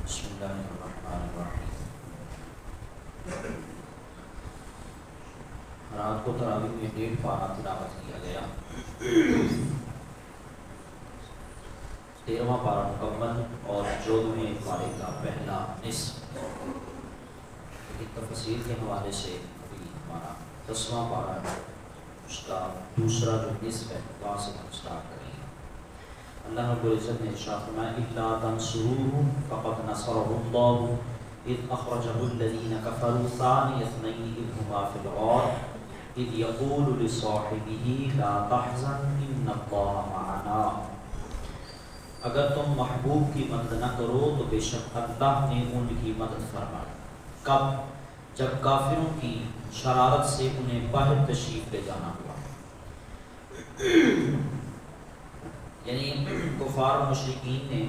بسم اللہ الرحمن الرحیم۔ رات کو تراویح میں 1.5 پارہ تلاوت کیا گیا، 13واں پارہ مکمل اور 14ویں پارے کا پہلا نصف۔ تفسیر کے حوالے سے ابھی ہمارا 10واں پارہ ہے، اس کا دوسرا جو نصف ہے وہاں سے ہم اسٹارٹ کریں گے۔ اللہ رب العزت نے ارشاد فرمایا الا تنصروه فقد نصره الله اذ اخرجه الذين كفروا ثاني اثنين اذ هما في الغار اذ يقول لصاحبه لا تحزن ان الله معنا۔ اگر تم محبوب کی مدد نہ کرو تو بے شک اللہ نے ان کی مدد فرمائی۔ کب؟ جب کافروں کی شرارت سے انہیں باہر تشریف لے جانا ہوا، یعنی کفار و مشرکین نے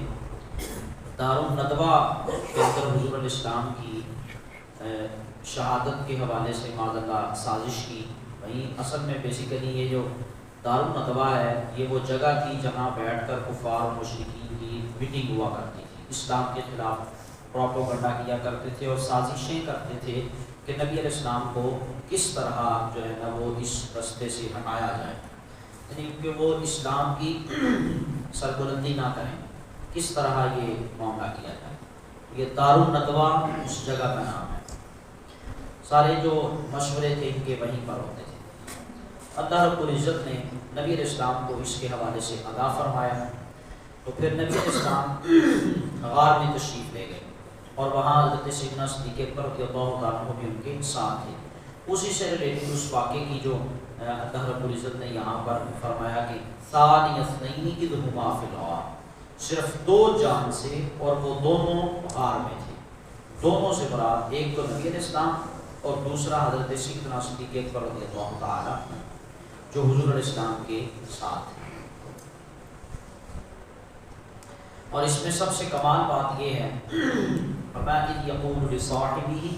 دار الندوہ کے اندر حضور علیہ السلام کی شہادت کے حوالے سے معاذ اللہ سازش کی۔ وہیں اصل میں بیسیکلی یہ جو دار الندوہ ہے یہ وہ جگہ تھی جہاں بیٹھ کر کفار و مشرکین کی میٹنگ ہوا کرتی تھی، اسلام کے خلاف پروپیگنڈا کیا کرتے تھے اور سازشیں کرتے تھے کہ نبی علیہ السلام کو کس طرح جو ہے نا وہ اس رستے سے ہٹایا جائے، یعنی کہ وہ اسلام کی سربلندی نہ کریں، کس طرح یہ معاملہ کیا جائے۔ یہ دار الندوہ اس جگہ کا نام ہے۔ سارے جو مشورے تھے ان کے وہیں پر ہوتے تھے۔ اللہ رب العزت نے نبی علیہ السلام کو اس کے حوالے سے آگاہ فرمایا، تو پھر نبی علیہ السلام غار میں تشریف لے گئے اور وہاں حضرت سیدنا صدیق اکبر رضی اللہ تعالیٰ عنہ بھی ان کے ساتھ تھے۔ اسی سے ریلیٹڈ اس واقعے کی جو اللہ رب العزت نے یہاں پر فرمایا کہ ثانی اثنین اذ ہما فی الغار، صرف 2 جان سے اور وہ دونوں غار میں تھے۔ دونوں سے مراد ایک تو نبی علیہ السلام اور دوسرا حضرت سیدنا صدیق اکبر رضی اللہ تعالیٰ جو حضور علیہ السلام کے ساتھ تھے۔ اور اس میں سب سے کمال بات یہ ہے فرمایا اذ یقول لصاحبہ،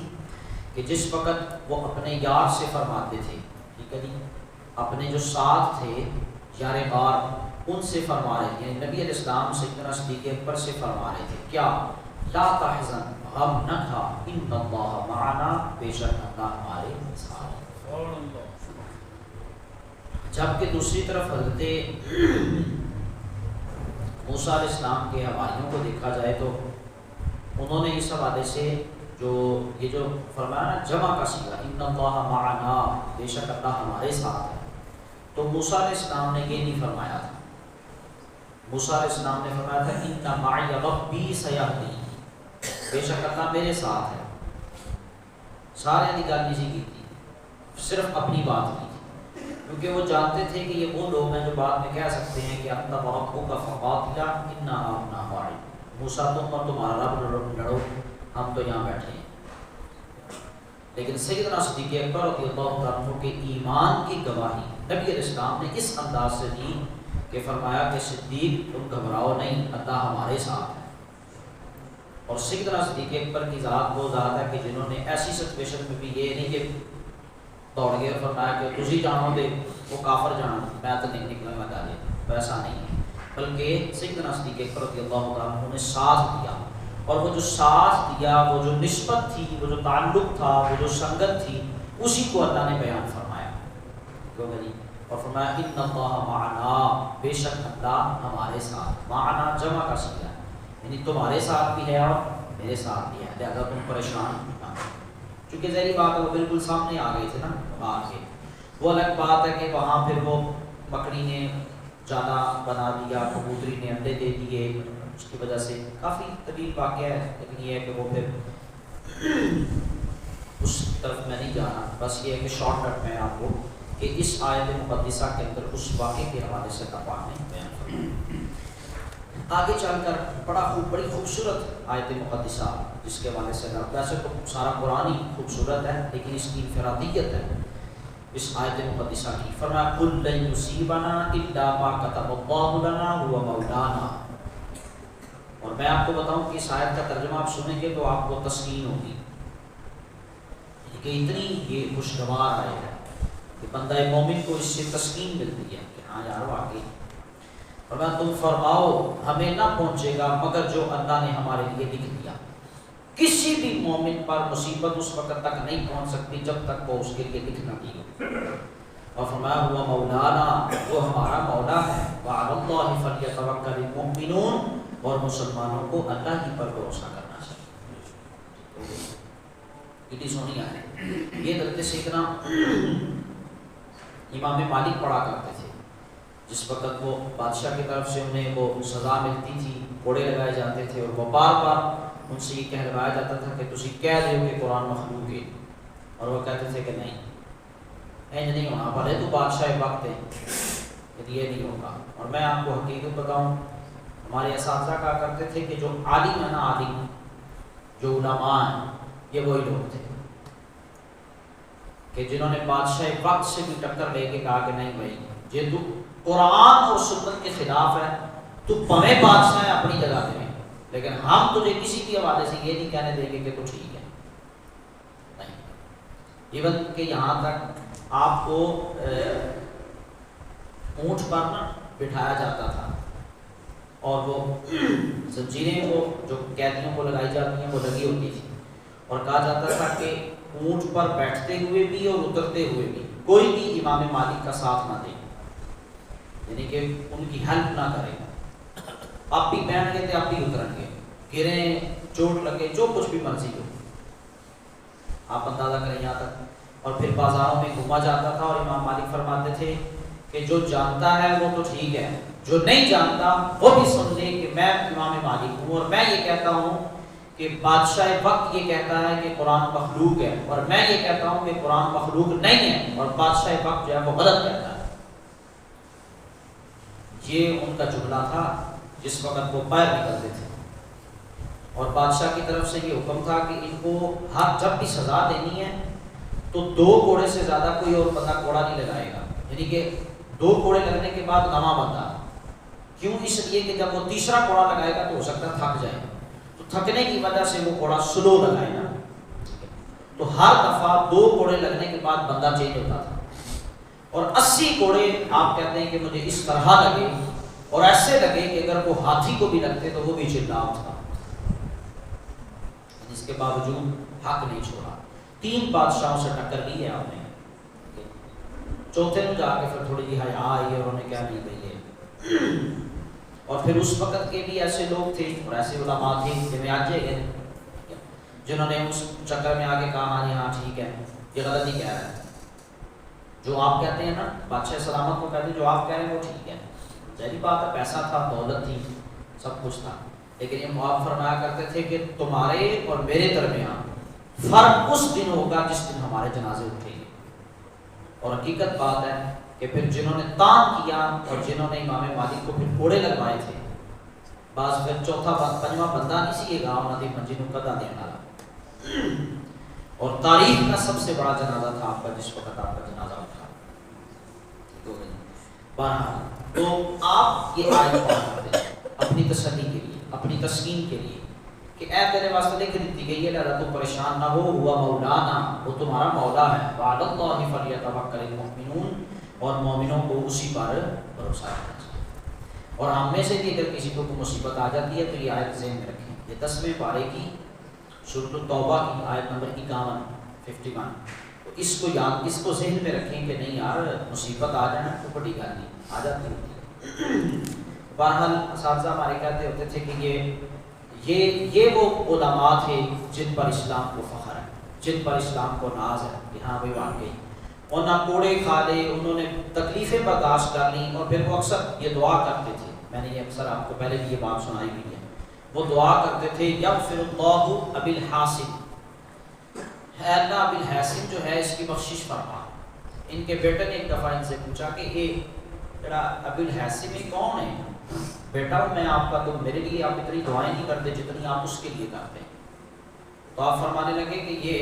کہ جس وقت وہ اپنے یار سے فرماتے تھے، ٹھیک ہے جی، اپنے جو ساتھ تھے یار غار ان سے فرما رہے تھے، یعنی نبی علیہ السلام سیدنا صدیق اکبر سے فرما رہے تھے کیا؟ لا تحزن، غم نہ کھا، ان اللہ معنا، بے شک اللہ ہمارے ساتھ۔ جبکہ دوسری طرف حضرت موسیٰ علیہ السلام کے حواریوں کو دیکھا جائے تو انہوں نے اس حوالے سے جو یہ جو فرمایا نا جمع کا صیغہ ان اللہ معنا، بے شک اللہ ہمارے ساتھ ہے، تو موسیٰ علیہ السلام نے یہ نہیں فرمایا تھا۔ موسیٰ علیہ السلام نے فرمایا تھا ان معی ربی سیہدین، بے شک اللہ میرے ساتھ ہے۔ سارے کی گل نہیں کی تھی، صرف اپنی بات کی تھی، کیونکہ وہ جانتے تھے کہ یہ وہ لوگ ہیں جو بعد میں کہہ سکتے ہیں کہ انت وربک فقاتلا انا ہاہنا قاعدون، موسیٰ تم اور تمہارا رب لڑو، ہم تو یہاں بیٹھے ہیں۔ لیکن سیدنا صدیق اکبر رضی اللہ عنہ کے ایمان کی گواہی نبی علیہ السلام نے اس انداز سے دی کہ فرمایا کہ صدیق تم گھبراؤ نہیں، اللہ ہمارے ساتھ ہے۔ اور سیدنا صدیق اکبر کی ذات وہ ذات ہے کہ جنہوں نے ایسی سچویشن میں بھی یہ نہیں کہ دوڑ گئے اور فرمایا کہ تجھی جانو دے وہ کافر جانا، میں تو نہیں نکلوں گا ڈالے، ویسا نہیں ہے، بلکہ سیدنا صدیق اکبر رضی اللہ عنہ نے ساتھ دیا، اور وہ جو ساتھ دیا، وہ جو نسبت تھی، وہ جو تعلق تھا، وہ جو سنگت تھی، اسی کو اللہ نے بیان فرمایا، کیوں نہیں؟ اور فرمایا ان اللہ معنا، بے شک اللہ ہمارے ساتھ۔ معنا جمع کا صیغہ ہے، یعنی تمہارے ساتھ بھی ہے اور میرے ساتھ بھی ہے، لہذا تم پریشان نہ ہو۔ چونکہ ظاہری بات ہے وہ بالکل سامنے آ گئے تھے نا باہر کے، وہ الگ بات ہے کہ وہاں پھر وہ مکڑی نے جالا بنا دیا، کبوتری نے انڈے دے دیے، اس کی وجہ سے کافی طویل واقعہ ہے، لیکن یہ ہے کہ وہ پھر اس طرف میں نہیں جانا، بس یہ ہے کہ شارٹ کٹ میں آپ کو کہ اس آیت مقدسہ کے اندر اس واقعے کے حوالے سے تفاہم نے بیان فرمایا۔ آگے چل کر بڑی خوبصورت آیت مقدسہ جس کے حوالے سے ویسے تو سارا قرآن ہی خوبصورت ہے، لیکن اس کی انفرادیت ہے اس آیت مقدسہ کی۔ فرمایا قل لن یصیبنا الا ما کتب اللہ لنا هو مولانا، اور میں آپ کو بتاؤں کہ اس آیت کا ترجمہ آپ سنیں گے تو آپ کو تسکین ہوگی کہ اتنی یہ خوشگوار آیت ہے کہ بندہ مومن کو اس سے تسکین ملتی ہے کہ ہاں یار واقعی۔ فرمایا تم فرماؤ ہمیں نہ پہنچے گا مگر جو اللہ نے ہمارے لیے لکھ دیا، کسی بھی مومن پر مصیبت اس وقت تک نہیں پہنچ سکتی جب تک وہ اس کے لیے لکھ نہ دی ہو. اور فرمایا ہوا مولانا، وہ ہمارا مولا ہے. وعلی اللہ فلیتوکل المؤمنون، اور مسلمانوں کو اللہ ہی پر بھروسہ کرنا چاہیے. کتنی سونی ہے یہ حضرت سیدنا امام مالک پڑھا کرتے تھے. جس وقت وہ بادشاہ کی طرف سے انہیں وہ سزا ملتی تھی، کوڑے لگائے جاتے تھے، اور وہ بار بار ان سے یہ کہلوایا جاتا تھا کہ تسی کہہ دو کہ قرآن مخلوق ہے، اور وہ کہتے تھے کہ نہیں، اینج نہیں ہونا، بھلے تو بادشاہ وقت ہے کہ یہ نہیں ہوگا. اور میں آپ کو حقیقت بتاؤں، ہمارے اساتذہ کہا کرتے تھے کہ جو عالم ہے نا، عالم جو علماء ہیں، یہ وہی لوگ تھے کہ جنہوں نے بادشاہ وقت سے بھی ٹکر لے کے کہا کہ نہیں بھائی، یہ تو قرآن اور سنت کے خلاف ہے، تو پمیں بادشاہ ہے اپنی جگہ پہ، لیکن ہم تجھے کسی کے حوالے سے یہ نہیں کہنے دیں گے کہ تو ٹھیک ہے. نہیں، ایون کہ یہاں تک آپ کو اونٹ پر نا بٹھایا جاتا تھا، اور وہ زنجیریں وہ جو قیدیوں کو لگائی جاتی ہیں وہ لگی ہوتی تھی، اور کہا جاتا تھا کہ اونٹ پر بیٹھتے ہوئے بھی اور اترتے ہوئے بھی کوئی بھی امام مالک کا ساتھ نہ دے، یعنی کہ ان کی ہیلپ نہ کرے. آپ بھی بیٹھ گئے تھے، آپ بھی اتریں گے، گریں، چوٹ لگے، جو کچھ بھی مرضی ہو، آپ اندازہ کریں یہاں تک. اور پھر بازاروں میں گھوما جاتا تھا، اور امام مالک فرماتے تھے کہ جو جانتا ہے وہ تو ٹھیک ہے، جو نہیں جانتا وہ بھی سن لے کہ میں امام مالک ہوں، اور میں یہ کہتا ہوں کہ بادشاہ وقت یہ کہتا ہے کہ قرآن مخلوق ہے، اور میں یہ کہتا ہوں کہ قرآن مخلوق نہیں ہے، اور بادشاہ وقت جو ہے وہ غلط کہتا ہے. یہ ان کا جملہ تھا جس وقت وہ باہر نکلتے تھے. اور بادشاہ کی طرف سے یہ حکم تھا کہ ان کو ہر جب بھی سزا دینی ہے تو 2 کوڑے سے زیادہ کوئی اور بندہ کوڑا نہیں لگائے گا، یعنی کہ 2 کوڑے لگنے کے بعد نواں بندہ. کیوں؟ اس لیے کہ جب وہ تیسرا کوڑا لگائے گا تو ہو سکتا ہے تھک جائے، تو تھکنے کی وجہ سے وہ کوڑا سلو لگائے گا. تو ہر دفعہ 2 کوڑے لگنے کے بعد بندہ چینج ہوتا تھا. اور 80 کوڑے آپ کہتے ہیں کہ مجھے اس طرح لگے، اور ایسے لگے کہ اگر وہ ہاتھی کو بھی لگتے تو وہ بھی چلا اٹھتا. اس کے باوجود حق نہیں چھوڑا. 3 بادشاہوں سے ٹکر لی ہے آپ نے، چوتھے میں جا کے پھر تھوڑی جی حیا آئی اور انہوں نے کیا نہیں بھائی. اور پھر اس وقت کے بھی ایسے لوگ تھے اور ایسے علماء تھے جنہیں آج گئے، جنہوں نے اس چکر میں آگے کہا ہاں جی ہاں ٹھیک ہے، یہ غلط نہیں کہہ رہا ہے، جو آپ کہتے ہیں نا بادشاہ سلامت کو کہتے ہیں جو آپ کہہ رہے ہیں وہ ٹھیک ہے. ظاہری بات ہے، پیسہ تھا، دولت تھی، سب کچھ تھا، لیکن یہ معاف فرمایا کرتے تھے کہ تمہارے اور میرے درمیان فرق اس دن ہوگا جس دن ہمارے جنازے اٹھیں گے. اور حقیقت بات ہے کہ پھر جنہوں نے تان کیا اور جنہوں نے امام مالک کو پھر کوڑے لگوائے تھے، بعض پھر چوتھا پنجواں بندہ نہیں سی یہ گاؤں نہ دی منجی نو قدا دینا. اور تاریخ کا سب سے بڑا جنازہ تھا آپ کا جس وقت آپ کا جنازہ اٹھا. تو آپ یہ آیت پڑھ کرتے ہیں اپنی تسلی کے لیے، اپنی تسکین کے لیے کہ اے تیرے واسطے لکھ دی گئی ہے لہذا تو پریشان نہ ہو، ہوا مولانا، وہ تمہارا مولا ہے. وعلی اللہ فلیتوکل المؤمنون، اور مومنوں کو اسی پر بھروسہ رکھنا چاہیے. اور ہم میں سے بھی اگر کسی کو مصیبت آ جاتی ہے تو یہ آیت ذہن میں رکھیں. یہ 10ویں پارے کی سورۃ التوبہ کی آیت نمبر 51 تو اس کو یاد، اس کو ذہن میں رکھیں کہ نہیں یار مصیبت آ جانا تو بڑی گل نہیں، آ جاتی ہوتی ہے. بہرحال اساتذہ ہمارے کہتے ہوتے تھے کہ یہ وہ علماء تھے جن پر اسلام کو فخر ہے، جن پر اسلام کو ناز ہے کہ ہاں بھائی واقعی انہوں نے کوڑے کھا لے، انہوں نے تکلیفیں برداشت کر لیں، اور پھر وہ اکثر یہ دعا کرتے تھے. میں نے یہ اکثر آپ کو پہلے بھی یہ بات سنائی ہوئی ہے. وہ دعا کرتے تھے یغفر اللہ ابی الحاسم، اے اللہ ابی الحاسم جو ہے اس کی بخشش فرما. ان کے بیٹے نے ایک دفعہ ان سے پوچھا کہ یہ جڑا ابی الحاسم یہ کون ہے؟ بیٹا میں آپ کا تو میرے لیے آپ اتنی دعائیں نہیں کرتے جتنی آپ اس کے لیے کرتے ہیں. تو آپ فرمانے لگے کہ یہ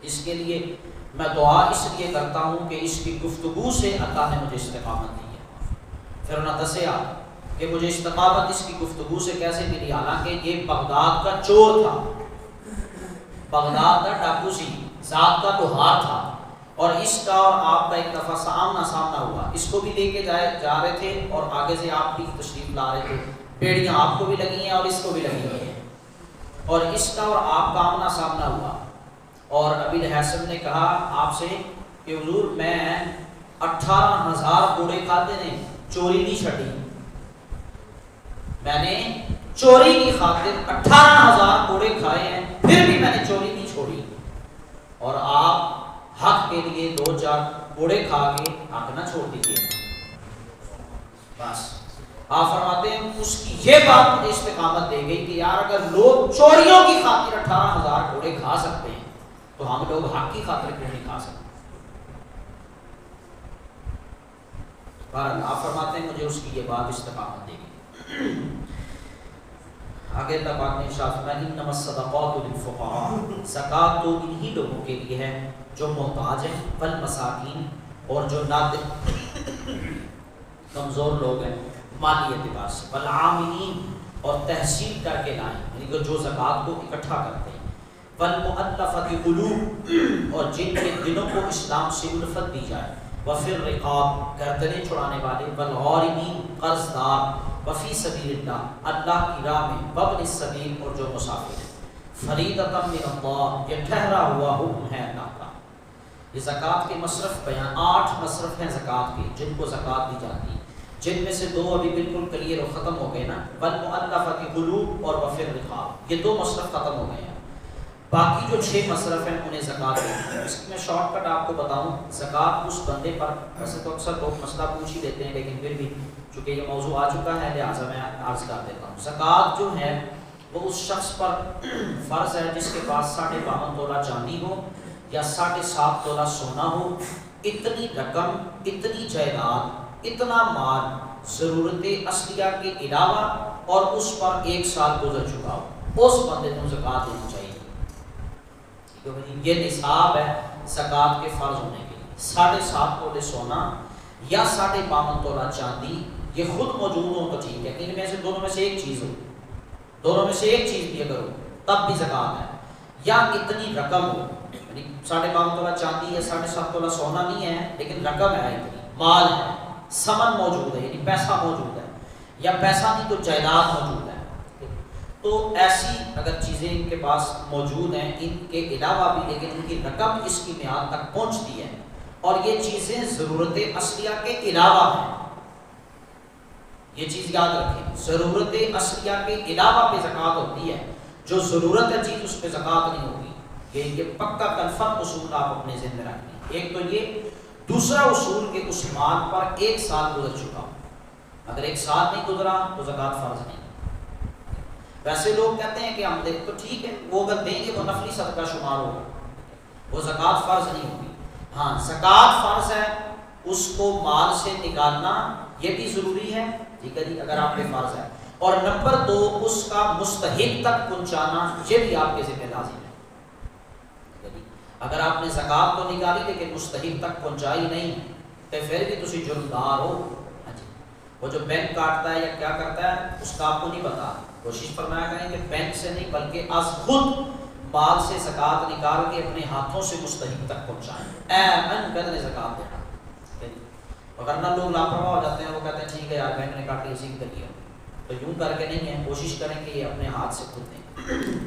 اس کے لیے میں دعا اس لیے کرتا ہوں کہ اس کی گفتگو سے اللہ نے مجھے استقامت دی ہے. پھر انہوں نے دسیا کہ مجھے استقامت اس کی گفتگو سے کیسے ملی، حالانکہ یہ بغداد کا چور تھا، بغداد کا ڈاکو سی، ذات کا لوہار تھا، اور اس کا اور آپ کا ایک دفعہ سامنا ہوا. اس کو بھی لے کے جا رہے تھے اور آگے سے آپ بھی تشریف لا رہے تھے، بیڑیاں آپ کو بھی لگی ہیں اور اس کو بھی لگی ہوئی ہیں. اور اس کا اور آپ کا آمنا سامنا ہوا، اور ابی الحسن نے کہا آپ سے کہ حضور میں 18,000 کوڑے کھاتے نے، چوری نہیں چھٹی، میں نے چوری کی خاطر 18,000 کوڑے کھائے ہیں، پھر بھی میں نے چوری نہیں چھوڑی، اور آپ حق کے لیے 2-4 کوڑے کھا کے حق نہ چھوڑ دیجیے۔ بس آپ فرماتے ہیں اس کی یہ بات مجھے استقامت دے گئی کہ یار اگر لوگ چوریوں کی خاطر 18,000 کوڑے کھا سکتے ہیں تو ہم لوگ حق کی خاطر کیوں نہیں کھا سکتے؟ بہرحال آپ فرماتے ہیں مجھے اس کی یہ بات استقامت دے گئی۔ آگے اللہ پاک نے ارشاد فرمایا انما الصدقات للفقراء، زکوٰۃ تو انہی لوگوں کے لیے ہے جو محتاج ہیں، والمساکین، اور جو نادر کمزور لوگ ہیں مالی اعتبار سے، والعاملین، اور تحصیل کر کے لائیں، یعنی کہ جو زکوٰۃ کو اکٹھا کرتے ہیں، والمؤلفۃ قلوب، اور جن کے دلوں کو اسلام سے الفت دی جائے، وفی الرقاب، گردنیں چھڑانے والے، والغارمین، قرض دار، وفی سبیل اللہ، اللہ کی راہ میں، وابن السبیل، اور جو مسافر ہیں، فریضۃ من اللہ، یہ ٹھہرا ہوا حکم ہے اللہ کا۔ یہ زکوٰۃ کے مصرف بیان، 8 مصرف ہیں زکوٰۃ کے جن کو زکوٰۃ دی جاتی ہے، جن میں سے 2 ابھی بالکل کلیئر اور ختم ہو گئے نا، والمؤلفۃ قلوب اور وفی الرقاب، یہ 2 مصرف ختم ہو گئے ہیں۔ باقی جو 6 مصرف ہیں انہیں زکوٰۃ ہے۔ اس کی میں شارٹ کٹ آپ کو بتاؤں، زکوٰۃ اس بندے پر، ویسے تو اکثر لوگ مسئلہ پوچھ ہی لیتے ہیں لیکن پھر بھی چونکہ یہ موضوع آ چکا ہے لہٰذا میں عرض کر دیتا ہوں۔ زکوٰۃ جو ہے وہ اس شخص پر فرض ہے جس کے پاس 52.5 تولہ چاندی ہو یا 7.5 تولہ سونا ہو، اتنی رقم، اتنی جائیداد، اتنا مال ضرورت اصلیہ کے علاوہ، اور اس پر 1 سال گزر چکا ہو، اس بندے کو زکوٰۃ دینی چاہیے۔ یہ نصاب ہے زکوٰۃ کے فرض ہونے کے لیے۔ 7.5 تولے سونا یا 52.5 تولہ چاندی، یہ خود موجود ہو تو ٹھیک ہے، ان میں سے دونوں میں سے ایک چیز ہو، دونوں میں سے ایک چیز بھی اگر ہو تب بھی زکوٰۃ ہے، یا اتنی رقم ہو، یعنی 52.5 تولہ چاندی یا 7.5 تولہ سونا نہیں ہے لیکن رقم ہے، اتنی مال ہے، ثمن موجود ہے یعنی پیسہ موجود ہے، یا پیسہ نہیں تو جائیداد موجود ہے، تو ایسی اگر چیزیں ان کے پاس موجود ہیں ان کے علاوہ بھی، لیکن ان کی رقم اس کی میعاد تک پہنچتی ہے، اور یہ چیزیں ضرورت اصلیہ کے علاوہ ہیں، یہ چیز یاد رکھیں، ضرورت اصلیہ کے علاوہ پہ زکوٰۃ ہوتی ہے، جو ضرورت ہے چیز اس پہ زکوٰۃ نہیں ہوگی۔ یہ پکا کنفرم اصول آپ اپنے ذہن میں رکھیں۔ ایک تو یہ، دوسرا اصول کہ اس مال پر 1 سال گزر چکا ہو، اگر 1 سال نہیں گزرا تو زکوٰۃ فرض نہیں۔ ویسے لوگ کہتے ہیں کہ ہم دے تو ٹھیک ہے، وہ اگر دیں گے وہ نفلی صدقہ شمار ہوگا، وہ زکوٰۃ فرض نہیں ہوگی۔ ہاں زکوٰۃ فرض ہے، اس کو مال سے نکالنا یہ بھی ضروری ہے، ٹھیک ہے جی، اگر آپ پہ فرض ہے، اور نمبر 2 اس کا مستحق تک پہنچانا یہ بھی آپ کے ذمہ لازم ہے۔ اگر آپ نے زکوٰۃ تو نکالی لیکن مستحق تک پہنچائی نہیں تو پھر بھی تسی جرمدار ہو۔ ہاں جی، وہ جو بینک کاٹتا ہے یا کیا کرتا ہے اس کا آپ کو نہیں پتا، کوشش فرمایا کریں کہ بینک سے نہیں بلکہ از خود مال سے زکوٰۃ نکال کے اپنے ہاتھوں سے مستحق تک پہنچائیں، اے من قدر زکوٰۃ دینا۔ ورنہ لوگ لاپرواہ ہو جاتے ہیں، وہ کہتے ہیں ٹھیک ہے یار بینک نے کاٹی اسی کی طریقے، تو یوں کر کے نہیں ہے، کوشش کریں کہ یہ اپنے ہاتھ سے خود دیں۔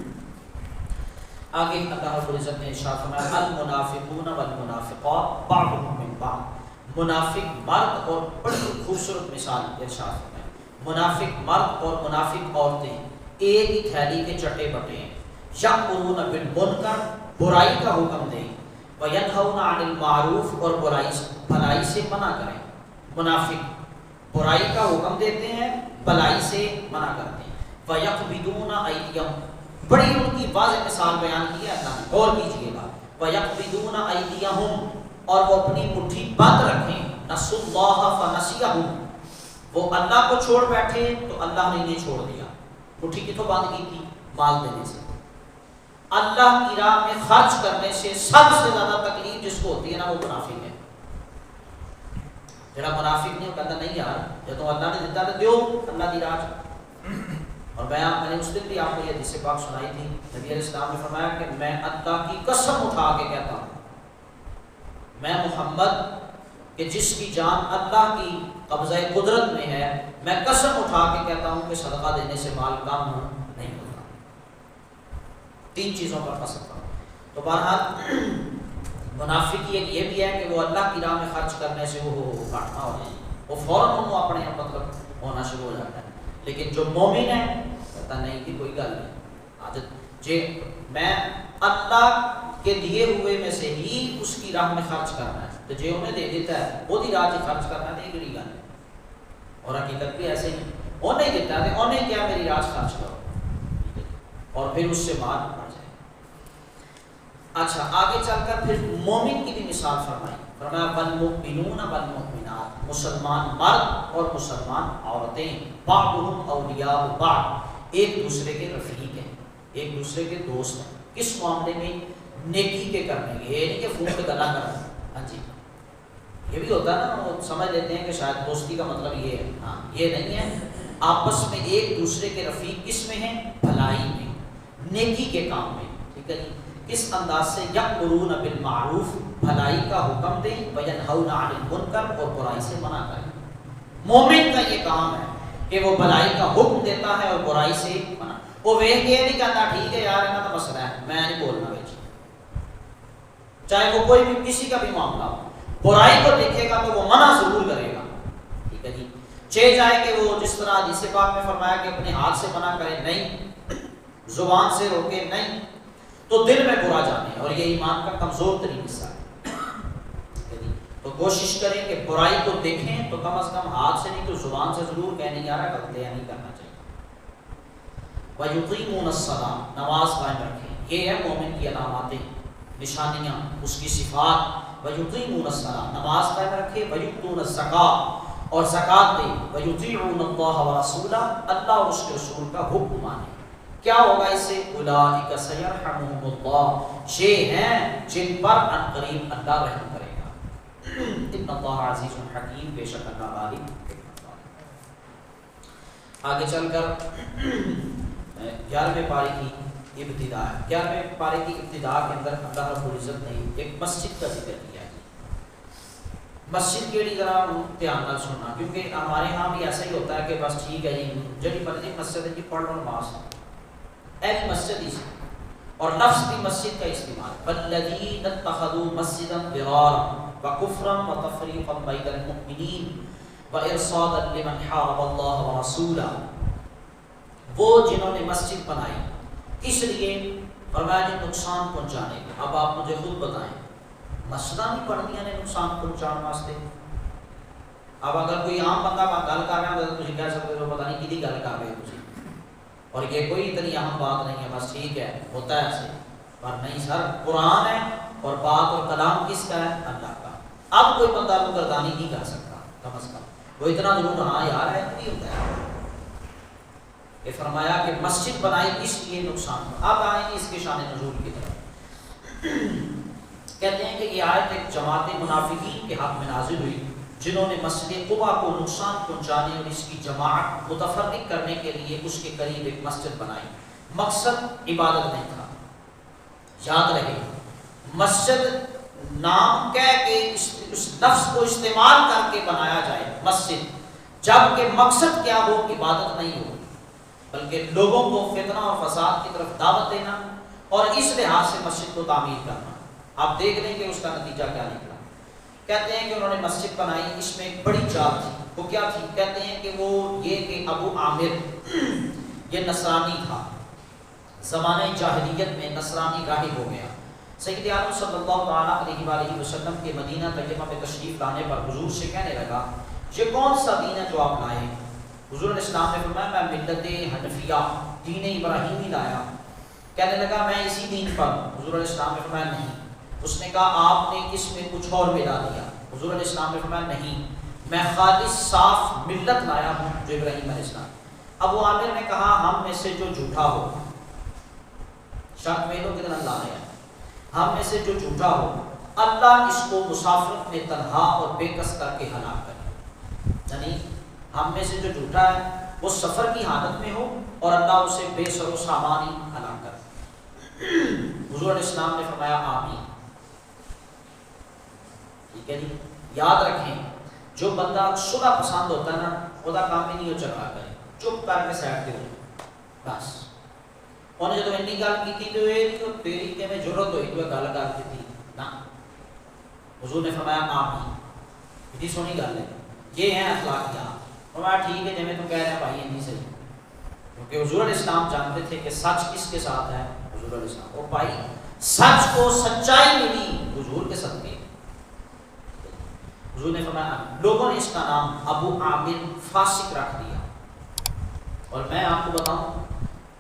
آگے اللہ رب العزت نے ارشاد فرمایا المنافقون والمنافقات بعضهم من بعض، منافق مرد، اور بڑی خوبصورت مثال ارشاد فرمایا، منافق مرد اور منافق عورتیں ایک ہی تھیلی کے چٹے بٹے ہیں، یأمرون بالمنکر، برائی کا حکم دیں، وینہون عن المعروف، اور بھلائی سے منع کریں۔ منافق برائی کا حکم دیتے ہیں، بھلائی سے منع کرتے ہیں، ویقبضون ایدیہم، بڑی ان کی واضح مثال بیان کی ہے اللہ نے، غور کیجئے گا، وَيَقْبِضُونَ أَيْدِيَهُمْ، اور وہ اپنی مٹھی بند رکھیں، نَسُوا اللَّهَ فَنَسِيَهُمْ، وہ اللہ کو چھوڑ بیٹھے تو اللہ نے انہیں چھوڑ دیا۔ مٹھی کتوں بند کی تھی؟ مال دینے سے، اللہ کی راہ میں خرچ کرنے سے سب سے زیادہ تکلیف جس کو ہوتی ہے نا وہ منافق ہے۔ جڑا منافق نہیں وہ کہتا نہیں یار جب تو اللہ نے دیتا تو دیو اللہ دی راہ۔ اور میں نے اس دن بھی آپ کو یہ حدیث پاک سنائی تھی، نبی علیہ السلام نے فرمایا کہ میں اللہ کی قسم اٹھا کے کہتا ہوں، میں محمد کہ جس کی جان اللہ کی قبضہ قدرت میں ہے، میں قسم اٹھا کے کہتا ہوں کہ صدقہ دینے سے مال کم نہیں ہوتا۔ 3 چیزوں پر قسم کرو. تو بہرحال منافق کی ایک یہ بھی ہے کہ وہ اللہ کی راہ میں خرچ کرنے سے وہ کاٹنا ہو جائے، وہ فوراً وہ اپنے مطلب ہونا شروع ہو جاتا ہے. لیکن جو مومن ہے کہتا نہیں کہ کوئی گل نہیں، عادت جی میں اللہ کے دیے ہوئے میں سے ہی اس کی راہ میں خرچ کرنا ہے، تو جی انہیں دے دیتا ہے وہ دی راہ سے خرچ کرنا ہے، نہیں بڑی گل ہے. اور حقیقت بھی ایسے ہی انہیں دیتا ہے، انہیں کیا میری راہ خرچ کرو، اور پھر اس سے مال بڑھ جائے. اچھا آگے چل کر پھر مومن کی بھی مثال فرمائی، فرمایا والمؤمنون والمؤمنات، مسلمان مرد اور مسلمان عورتیں، بعضهم اولیاء بعض، ایک دوسرے کے رفیق ہیں، ایک دوسرے کے دوست ہیں. کس معاملے میں؟ نیکی کے کرنے کے. یہ نہیں کہ فون پہ گلا کرنا، ہاں جی یہ بھی ہوتا ہے نا، وہ سمجھ لیتے ہیں کہ شاید دوستی کا مطلب یہ ہے، ہاں یہ نہیں ہے. آپس میں ایک دوسرے کے رفیق کس میں ہیں؟ بھلائی میں، نیکی کے کام میں. ٹھیک ہے جی. کس انداز سے؟ یأمرون بالمعروف، بھلائی کا حکم دیں، وینہون عن المنکر، اور برائی سے منع کریں. مومن کا یہ کام ہے کہ وہ بھلائی کا حکم دیتا ہے اور برائی سے منع. وہ ویکھ کے نہیں کہتا ٹھیک ہے یار انہاں کا مسئلہ ہے میں نہیں بولنا بچ، چاہے وہ کوئی بھی کسی کا بھی معاملہ ہو، برائی کو دیکھے گا تو وہ منع ضرور کرے گا. ٹھیک ہے جی. چاہے جائے کہ وہ جس طرح حدیث پاک میں فرمایا کہ اپنے ہاتھ سے منع کرے نہیں، زبان سے روکے نہیں، تو دل میں برا جانے، اور یہ ایمان کا کمزور ترین حصہ ہے. تو کوشش کریں کہ برائی کو دیکھیں تو کم از کم ہاتھ سے نہیں تو زبان سے ضرور کہنے یار غلط ہے نہیں کرنا چاہیے. وَيُقِيمُونَ الصَّلَاةَ، نماز قائم رکھیں. یہ ہے مومن کی علاماتیں، نشانیاں، اس کی صفات. وَيُقِيمُونَ الصَّلَاةَ، نماز قائم رکھے. وَيُؤْتُونَ الزَّكَاةَ، اور زکوٰۃ دے. وَيُطِيعُونَ اللَّهَ وَرَسُولَهُ، اللہ اور اس کے رسول کا حکم مانے. کیا ہوگا اس سے؟ اولئک سیرحمهم اللہ، یہ ہیں جن پر ان قریب اللہ رحم کرے گا. ان اللہ عزیز حکیم، بے شک اللہ غالب حکمت والا. آگے چل کر 11ویں پارے کی ابتدا ہے. 11ویں پارے کی ابتدا کے اندر اللہ رب العزت نے ایک مسجد کا ذکر کیا ہے. مسجد کے لیے ذرا دھیان نال سننا، کیونکہ ہمارے ہاں بھی ایسا ہی ہوتا ہے کہ بس ٹھیک ہے جی جڑی مرضی مسجد ہے جی پڑھ لو نماز، ایسی مسجد ہی سے، اور لفظ بھی مسجد کا استعمال. والذین اتخذوا مسجدا ضرارا وکفرا وتفریقا بین المؤمنین وارصادا لمن حارب اللہ ورسولہ، وہ جنہوں نے مسجد بنائی کس لیے؟ فرمایا جی نقصان پہنچانے کے. اب آپ مجھے خود بتائیں، مسجداں نہیں بننیاں نے نقصان پہنچانے واسطے؟ اب اگر کوئی عام بندہ گل کر رہا ہے تو تجھے کہہ سکتے ہو پتہ نہیں کدی گل کر رہے ہو، اور یہ کوئی اتنی اہم بات نہیں ہے، بس ٹھیک ہے ہوتا ہے ایسے. پر نہیں سر، قرآن ہے اور بات اور کلام کس کا ہے؟ اللہ کا. اب کوئی بندہ کو گردانی نہیں کر سکتا، کم از کم وہ اتنا ضرور ہاں یار ہے نہیں ہوتا ہے. یہ فرمایا کہ مسجد بنائی اس لیے نقصان. اب آئیں گے اس کے شان نزول کی طرف. کہتے ہیں کہ یہ آیت ایک جماعت منافقین کے حق میں نازل ہوئی جنہوں نے مسجد قباء کو نقصان پہنچانے اور اس کی جماعت متفرق کرنے کے لیے اس کے قریب ایک مسجد بنائی. مقصد عبادت نہیں تھا، یاد رہے. مسجد نام کہہ کے اس لفظ کو استعمال کر کے بنایا جائے مسجد، جبکہ مقصد کیا ہو؟ عبادت نہیں ہو، بلکہ لوگوں کو فتنہ اور فساد کی طرف دعوت دینا، اور اس لحاظ سے مسجد کو تعمیر کرنا. آپ دیکھ لیں کہ اس کا نتیجہ کیا نکلا. کہتے ہیں کہ انہوں نے مسجد بنائی، اس میں ایک بڑی چال تھی. وہ کیا تھی؟ کہتے ہیں کہ وہ یہ کہ ابو عامر یہ نصرانی تھا، زمانہ جاہلیت میں نصرانی راہب ہو گیا. سید عالم صلی اللہ تعالیٰ علیہ وآلہ وسلم کے مدینہ طیبہ میں تشریف لانے پر حضور سے کہنے لگا یہ کون سا دین ہے جو آپ لائے؟ حضور علیہ السلام نے فرمایا میں ملت حنفیہ، دین ابراہیمی لایا. کہنے لگا میں اسی دین پر. حضور علیہ السلام نے فرمایا نہیں. اس نے کہا آپ نے اس میں کچھ اور ملا دیا. حضور علیہ السلام نے فرمایا نہیں، میں خالص صاف ملت لایا ہوں جو ابراہیم علیہ السلام. ابو عامر نے کہا ہم میں سے جو جھوٹا ہو، شک میں لوگ کتنا لا رہے ہیں، ہم میں سے جو جھوٹا ہو اللہ اس کو مسافرت میں تنہا اور بے کس کر کے ہلاک کرے. یعنی ہم میں سے جو جھوٹا ہے وہ سفر کی حالت میں ہو اور اللہ اسے بے سر و سامان ہی ہلاک کرے. حضور علیہ السلام نے فرمایا آمین. ٹھیک ہے جی. یاد رکھیں جو بندہ صلح پسند ہوتا ہے نا، خدا کام ہی نہیں ہو چکا کرے، چپ کر کے سائڈ پہ ہو بس. انہیں جب انی گل کی تو یہ نہیں تیری کہ میں ضرورت ہوئی تو گل کر دیتی نا، حضور نے فرمایا آمین، بڑی سونی گل ہے، یہ ہیں اخلاقیات۔ فرمایا ٹھیک ہے جی تم کہہ رہے ہیں بھائی نہیں صحیح، کیونکہ حضور علیہ السلام جانتے تھے کہ سچ کس کے ساتھ ہے، حضور علیہ السلام، اور بھائی سچ کو سچائی ملی حضور کے صدقے۔ حضور نے فرمایا لوگوں نے اس کا نام ابو عامر فاسق رکھ دیا، اور میں آپ کو بتاؤں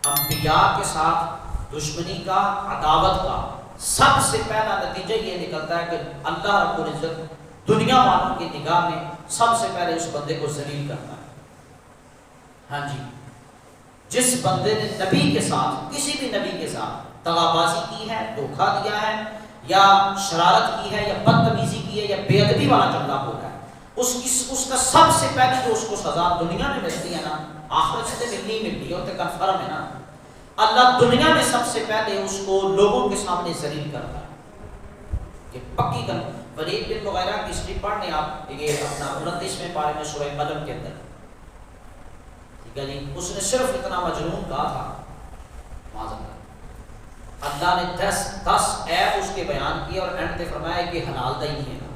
انبیاء کے ساتھ دشمنی کا، عداوت کا سب سے پہلا نتیجہ یہ نکلتا ہے کہ اللہ رب العزت دنیا والوں کی نگاہ میں سب سے پہلے اس بندے کو ذلیل کرتا ہے۔ ہاں جی، جس بندے نے نبی کے ساتھ، کسی بھی نبی کے ساتھ دغابازی کی ہے، دھوکہ دیا ہے، یا شرارت کی ہے، یا بدتمیزی کی ہے، یا بے ادبی والا جملہ بولا ہے، اس کا سب سے پہلے جو اس کو سزا دنیا میں ملتی ہے نا، آخرت سے ملنی ملتی ہے، اور کنفرم ہے نا، اللہ دنیا میں سب سے پہلے اس کو لوگوں کے سامنے ذلیل کرتا ہے۔ یہ پکی کر ولید بن مغیرہ کی ہسٹری پڑھ لیں آپ، یہ اپنا 29ویں پارے میں سورہ قلم کے اندر، ٹھیک ہے جی، اس نے صرف اتنا مجنون کہا تھا، معذرت اللہ نے 10 عیب اس کے بیان کیے اور اینڈ پہ فرمایا کہ حلال دا ہی نہیں ہے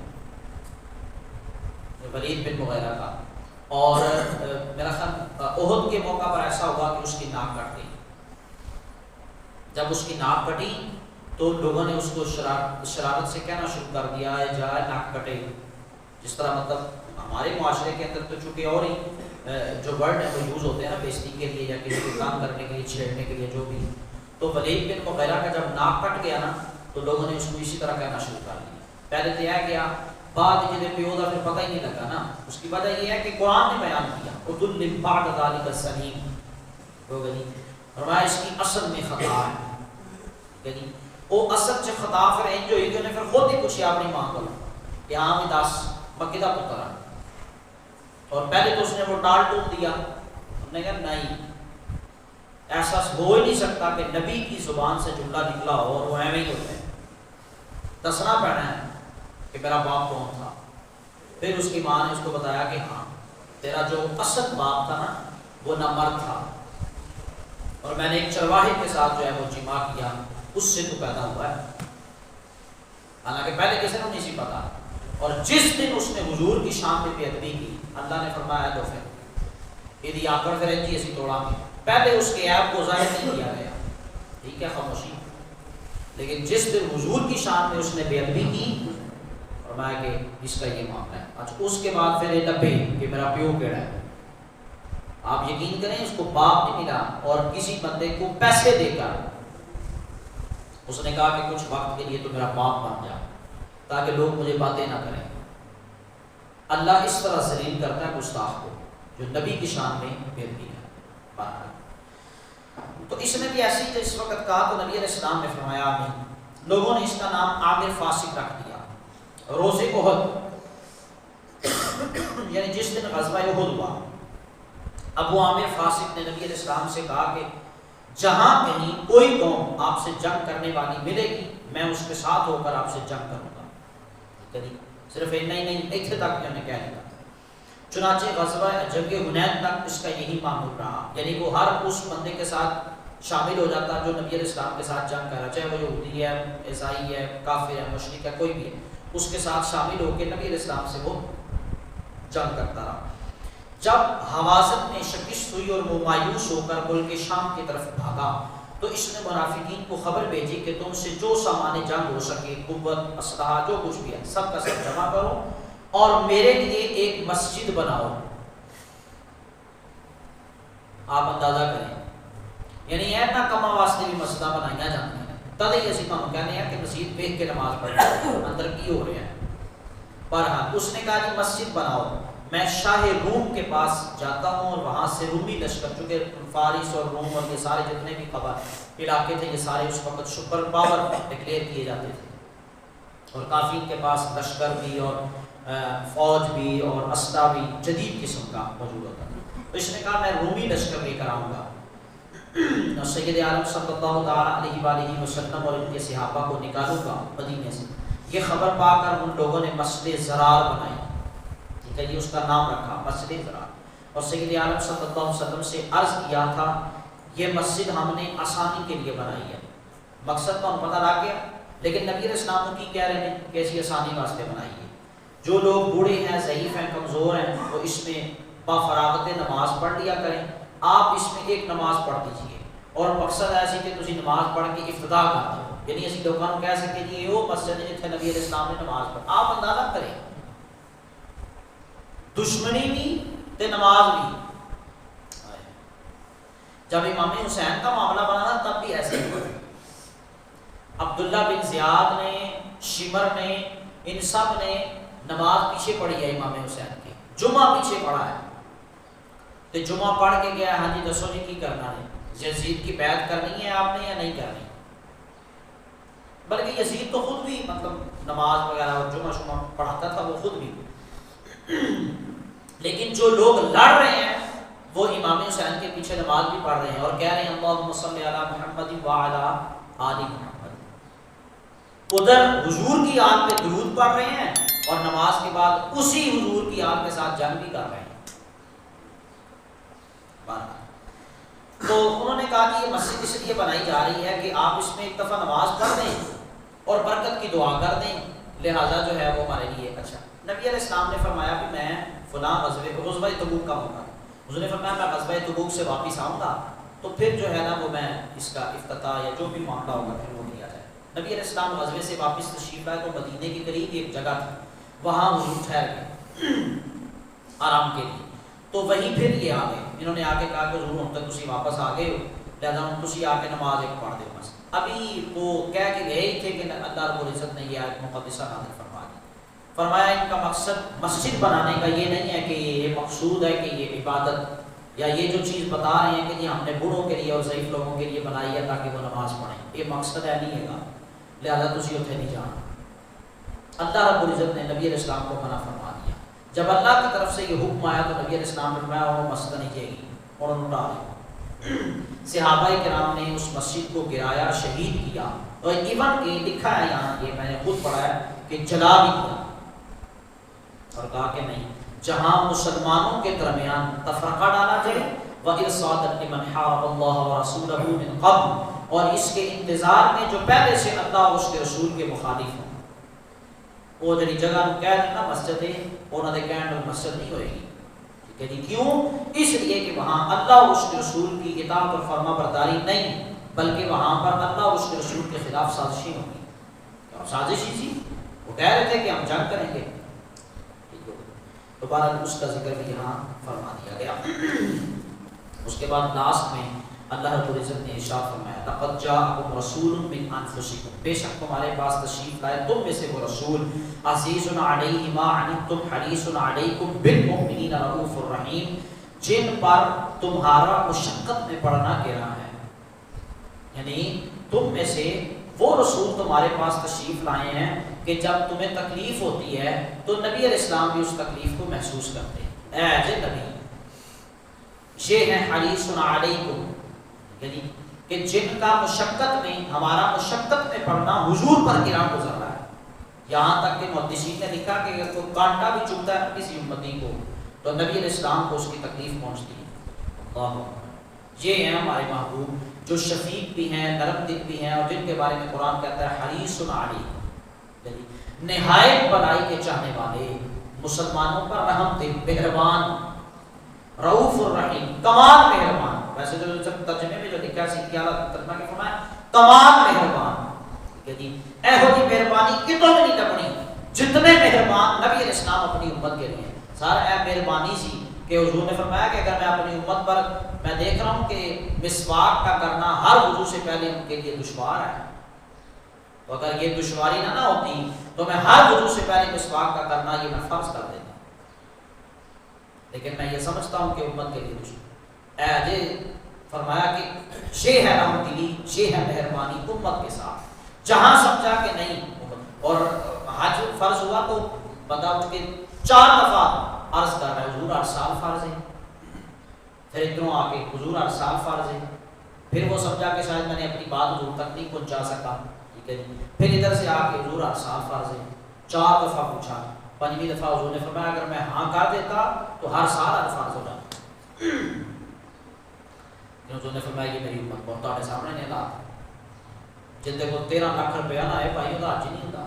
ولید بن مغیرہ کا۔ اور میرا خیال احد کے موقع پر ایسا ہوا کہ اس کی ناک کٹ گئی، جب اس کی ناک کٹی تو لوگوں نے اس کو شرارت سے کہنا شروع کر دیا ہے جائے ناک کٹے، جس طرح مطلب ہمارے معاشرے کے اندر تو چونکہ اور ہی جو ورڈ ہے وہ یوز ہوتے ہیں نا بیزتی کے لیے یا کسی کو کام کرنے کے لیے، چھیڑنے کے لیے، جو بھی، تو ولید بن مغیرہ کا جب ناک کٹ گیا نا تو لوگوں نے اس کو اسی طرح کہنا شروع کر دیا۔ پہلے تو یہ گیا، بعد جنہیں پیو دا پھر پتہ ہی نہیں لگا نا، اس کی وجہ یہ ہے کہ قرآن نے بیان کیا عدل من بعد ذلک السلیم، ہو گئی فرمایا اس کی اصل میں خطا ہے، یعنی وہ اصل سے خطا پھر انج ہوئی کہ انہیں پھر خود ہی پوچھا اپنی ماں کو کہ ہاں میں دس مکی دا پتر ہے، اور پہلے تو اس نے وہ ٹال ٹول دیا، انہوں نے کہا نہیں ایسا ہو ہی نہیں سکتا کہ نبی کی زبان سے جملہ نکلا ہو اور وہ ایویں ہی ہوتا ہے، دسنا پڑنا ہے کہ میرا باپ کون تھا۔ پھر اس کی ماں نے اس کو بتایا کہ ہاں تیرا جو اصل باپ تھا نا وہ نامرد تھا، اور میں نے ایک چرواہے کے ساتھ جو ہے وہ جمع کیا، اس سے تو پیدا ہوا ہے، حالانکہ پہلے کسی نے نہیں سی پتا۔ اور جس دن اس نے حضور کی شان پہ بے ادبی کی، اللہ نے فرمایا تو پھر یہ آ کر پھر جی اسی توڑا میں پہلے اس کے ایپ کو ظاہر نہیں کیا گیا، ٹھیک ہے خاموشی، لیکن جس دن حضور کی شان میں اس نے بے ادبی کی فرمایا کہ اس کا یہ معاملہ ہے۔ اچھا اس کے بعد پھر یہ لبے کہ میرا پیو کیڑا ہے، آپ یقین کریں اس کو باپ نہیں ملا، اور کسی بندے کو پیسے دے کر اس نے کہا کہ کچھ وقت کے لیے تو میرا باپ بن جا تاکہ لوگ مجھے باتیں نہ کریں۔ اللہ اس طرح ذلیل کرتا ہے گستاخ کو جو نبی کی شان میں بے ادبی ہے۔ تو اس نے بھی ایسی اس وقت کہا تو نبی علیہ السلام نے فرمایا آمین۔ لوگوں نے اس کا نام عامر فاسق رکھ دیا۔ روز احد یعنی جس دن غزوہ احد ہوا، ابو عامر فاسق نے نبی علیہ السلام سے کہا کہ جہاں کہیں کوئی قوم آپ سے جنگ کرنے والی ملے گی میں اس کے ساتھ ہو کر آپ سے جنگ کروں گا۔ صرف اتنا ہی نہیں، اتنے تک انہوں نے کہہ دیا۔ چنانچہ غزوہ جنگ حنین تک اس کا یہی معمول رہا، یعنی وہ ہر اس بندے کے ساتھ شامل ہو جاتا جو نبی علیہ السلام کے ساتھ جنگ کر رہا، چاہے وہ یہودی ہے، عیسائی ہے، کافر ہے، مشرک ہے، کوئی بھی ہے، اس کے ساتھ شامل ہو کے نبی علیہ السلام سے وہ جنگ کرتا رہا۔ جب حوازن میں شکست ہوئی اور وہ مایوس ہو کر ملک شام کی طرف بھاگا تو اس نے منافقین کو خبر بھیجی کہ تم سے جو سامان جنگ ہو سکے، قوت، اسلحہ، جو کچھ بھی ہے سب کا سب جمع کرو اور میرے لیے ایک مسجد بناؤ۔ آپ اندازہ کریں، یعنی ایسا کما واسطے بھی مسجدیں بنائی جاتی ہیں، تد ہی اسی کام کہنے ہیں کہ مسجد دیکھ کے نماز پڑھیں اندر کی ہو رہے ہیں۔ بہرحال اس نے کہا کہ مسجد بناؤ، میں شاہ روم کے پاس جاتا ہوں اور وہاں سے رومی لشکر، چونکہ فارس اور روم اور یہ سارے جتنے بھی خبر علاقے تھے یہ سارے اس وقت سپر پاور ڈکلیئر کیے جاتے تھے، اور کافی ان کے پاس لشکر بھی اور فوج بھی اور اسلحہ بھی جدید قسم کا موجود ہوتا تھا۔ تو اس نے کہا میں رومی لشکر لے کر آؤں گا، اور سید عالم صلی اللہ تعالیٰ علیہ وآلہ وسلم اور ان کے صحابہ کو نکالوں گا مدینے سے۔ یہ خبر پا کر ان لوگوں نے مسجد زرار بنائی، ٹھیک ہے، یہ اس کا نام رکھا مسجد زرار، اور سید عالم صلی اللہ علیہ وسلم سے عرض کیا تھا یہ مسجد ہم نے آسانی کے لیے بنائی ہے. مقصد تو ہم پتہ لگ گیا، لیکن نبی علیہ السلام کی کہہ رہے ہیں کہ ایسی آسانی واسطے بنائی ہے. جو لوگ بوڑھے ہیں، ضعیف ہیں، کمزور ہیں، وہ اس میں بافراغت نماز پڑھ لیا کریں. آپ اس میں ایک نماز پڑھ دیجیے اور مقصد ایسی کہ تسی نماز پڑھ کے افتتاح کر دو. یعنی اسی لوگوں کو کہہ سکتے کہ یہ وہ مسجد ہے جتنے نبی علیہ السلام نے نماز پڑھ. آپ اندازہ کریں، دشمنی بھی تے نماز بھی. جب امام حسین کا معاملہ بنا تھا تب بھی ایسے ہی ہوا. عبداللہ بن زیاد نے، شمر نے، ان سب نے نماز پیچھے پڑھی ہے امام حسین کی. جمعہ پیچھے پڑھا ہے تو جمعہ پڑھ کے گیا، ہاں جی دسو جی کی کرنا ہے، یزید کی بیعت کرنی ہے آپ نے یا نہیں کرنی. بلکہ یزید تو خود بھی مطلب نماز وغیرہ اور جمعہ پڑھاتا تھا وہ خود بھی. لیکن جو لوگ لڑ رہے ہیں وہ امام حسین کے پیچھے نماز بھی پڑھ رہے ہیں اور کہہ رہے ہیں اللہم صلی علی محمد وعلی آل محمد. ادھر حضور کی آل پہ درود پڑھ رہے ہیں اور نماز کے بعد اسی حضور کی آل کے ساتھ جنگ بھی کر رہے ہیں. تو انہوں نے کہا کہ یہ مسجد اس لیے بنائی جا رہی ہے کہ آپ اس میں ایک دفعہ نماز پڑھ دیں اور برکت کی دعا کر دیں، لہٰذا جو ہے وہ ہمارے لیے اچھا. نبی علیہ السلام نے فرمایا کہ میں فلاں غزوہ تبوک کا موقع، حضور نے فرمایا میں غزوہ تبوک سے واپس آؤں گا تو پھر جو ہے نا وہ میں اس کا افتتاح یا جو بھی معاملہ ہوگا پھر وہ کیا جائے. نبی علیہ السلام غزوے سے واپس تشریف لائے تو مدینے کے قریب ایک جگہ تھی، وہاں حضور ٹھہر گئے آرام کے لیے. تو وہیں پھر یہ آ گئے، انہوں نے آ کے کہا کہ حضور ہم تک تسی واپس آ گئے ہو، لہٰذا ہم تسی آ کے نماز ایک پڑھ دے. بس ابھی وہ کہہ کے گئے ہی تھے کہ اللہ رب العزت نے یہ آیت مقدسہ نازل فرما دی. فرمایا ان کا مقصد مسجد بنانے کا یہ نہیں ہے کہ یہ مقصود ہے کہ یہ عبادت یا یہ جو چیز بتا رہے ہیں کہ یہ ہم نے بوڑھوں کے لیے اور ضعیف لوگوں کے لیے بنائی ہے تاکہ وہ نماز پڑھیں، یہ مقصد ہے نہیں ہے گا، لہٰذا تسی اتنے نہیں جانا. اللہ رب العزت نے نبی علیہ السلام کو منع فرما دیا. جب اللہ کی طرف سے یہ حکم آیا تو نبی علیہ السلام نے فرمایا وہ مسجد نہیں جائے گی اور انہوں نے ڈالی. صحابہ کرام نے اس مسجد کو گرایا، شہید کیا اور ایون کہ لکھا ہے یہاں، یہ میں نے خود پڑھا ہے کہ جلا بھی کیا اور کہا کہ نہیں، جہاں مسلمانوں کے درمیان تفرقہ ڈالا جائے وَإِرْصَادًا لِمَنْ حَارَبَ اللَّهَ وَرَسُولَهُ مِنْ قَبْلُ، اور اس کے انتظار میں جو پہلے سے اللہ اور اس کے رسول کے مخالف ہوں. وہ جڑی جگہ کہہ دینا مسجد ہے انہوں نے کہنا مسجد نہیں ہوئے گی. ٹھیک ہے جی، کیوں؟ اس لیے کہ وہاں اللہ اور اس کے رسول کی اطاعت اور فرما برداری نہیں، بلکہ وہاں پر اللہ اور اس کے رسول کے خلاف سازشیں ہوگی. سازش ہی تھی، وہ کہہ رہے تھے کہ ہم جنگ کریں گے. دوبارہ اس کا ذکر بھی یہاں فرما دیا گیا. اس کے بعد لاسٹ میں اللہ رب العزت نے ارشاد فرمایا لقد جاءکم رسول من انفسکم، بے شک تمہارے پاس تشریف لائے تم میں سے وہ رسول، عزیز علیہ ما عنتم حریص علیکم بالمؤمنین رؤوف الرحیم، جن پر تمہارا مشقت میں پڑنا گرا ہے. یعنی تم میں سے وہ رسول تمہارے پاس تشریف لائے ہیں کہ جب تمہیں تکلیف ہوتی ہے تو نبی علیہ السلام بھی اس تکلیف کو محسوس کرتے ہیں. اے نبی یہ ہے حریص علیکم، یعنی کہ جن کا مشقت میں، ہمارا مشقت میں پڑنا حضور پر گرا گزر رہا ہے. یہاں تک کہ محدثین نے لکھا کہ اگر کوئی کانٹا بھی چبھتا ہے کسی امتی کو تو نبی علیہ السلام کو اس کی تکلیف پہنچتی ہے. اللہ، یہ ہیں ہمارے محبوب جو شفیق بھی ہیں، نرم دل بھی ہیں، اور جن کے بارے میں قرآن کہتا ہے حریص علیکم، یعنی نہایت بلائی کے چاہنے والے، مسلمانوں پر رحم دل، مہربان، رؤوف الرحیم، کمال مہربان. ویسے جو ترجمے میں جو لکھا ہے سیدھی اعلیٰ ترجمہ کے فرمایا کمال مہربان. اے ہو جی مہربانی کتوں میں نہیں لبنی جتنے مہربان نبی علیہ السلام اپنی امت کے لیے. سارا اے مہربانی سی کہ حضور نے فرمایا کہ اگر میں اپنی امت پر میں دیکھ رہا ہوں کہ مسواک کا کرنا ہر وضو سے پہلے ان کے لیے دشوار ہے، تو اگر یہ دشواری نہ ہوتی تو میں ہر وضو سے پہلے مسواک کا کرنا یہ میں فرض کر دیتا. لیکن میں یہ سمجھتا ہوں کہ امت کے لیے دشوار اے فرمایا کہ یہ ہے رحم دلی، یہ ہے مہربانی امت کے ساتھ. جہاں سمجھا کہ نہیں، اور حج فرض ہوا تو بندہ اٹھ کے 4 دفعہ عرض کر رہا ہے حضور 8 سال فرض ہے، پھر ادھروں آ کے حضور 8 سال فرض ہے، پھر وہ سمجھا کہ شاید میں نے اپنی بات حضور تک نہیں پہنچا سکا، ٹھیک ہے جی، پھر ادھر سے آ کے حضور 8 سال فرض ہے. 4 دفعہ پوچھا، 5ویں دفعہ حضور نے فرمایا اگر میں ہاں کر دیتا تو ہر سال فرض ہو جاتا. انہوں نے فرمایا کہ میری امت بہت تہاڈے سامنے نے لا جن کو 13 لاکھ روپیہ نہ آئے بھائی وہ حج نہیں ہوتا.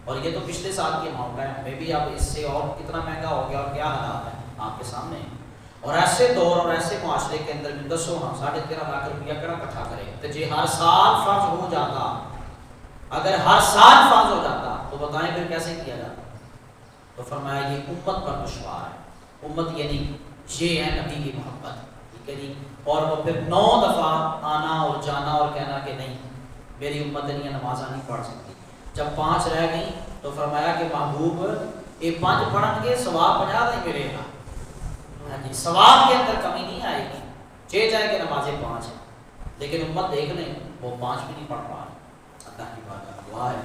اور یہ تو پچھلے سال کی اماؤنٹ ہے, میں بھی اب اس سے اور کتنا مہنگا ہو گیا اور کیا حالات ہیں آپ کے سامنے. اور ایسے دور اور ایسے معاشرے کے اندر بھی دسو ہاں 13.5 لاکھ روپیہ کہڑا اکٹھا کرے تو جی ہر سال فرض ہو جاتا, اگر ہر سال فرض ہو جاتا تو بتائیں پھر کیسے کیا جاتا. تو فرمایا یہ امت پر دشوار ہے. امت یعنی یہ ہے نبی کی محبت, ٹھیک ہے جی. اور وہ پھر 9 دفعہ آنا اور جانا اور کہنا کہ نہیں میری امت نہیں نمازاں نہیں پڑھ سکتی. جب 5 رہ گئیں تو فرمایا کہ محبوب یہ 5 پڑھن گے ثواب 50 نہیں ملے گا. ہاں جی, ثواب کے اندر کمی نہیں آئے گی. چاہے کہ نمازیں 5 ہیں لیکن امت دیکھ لیں وہ 5 بھی نہیں پڑھ پا رہے. اللہ کی بات دعا ہے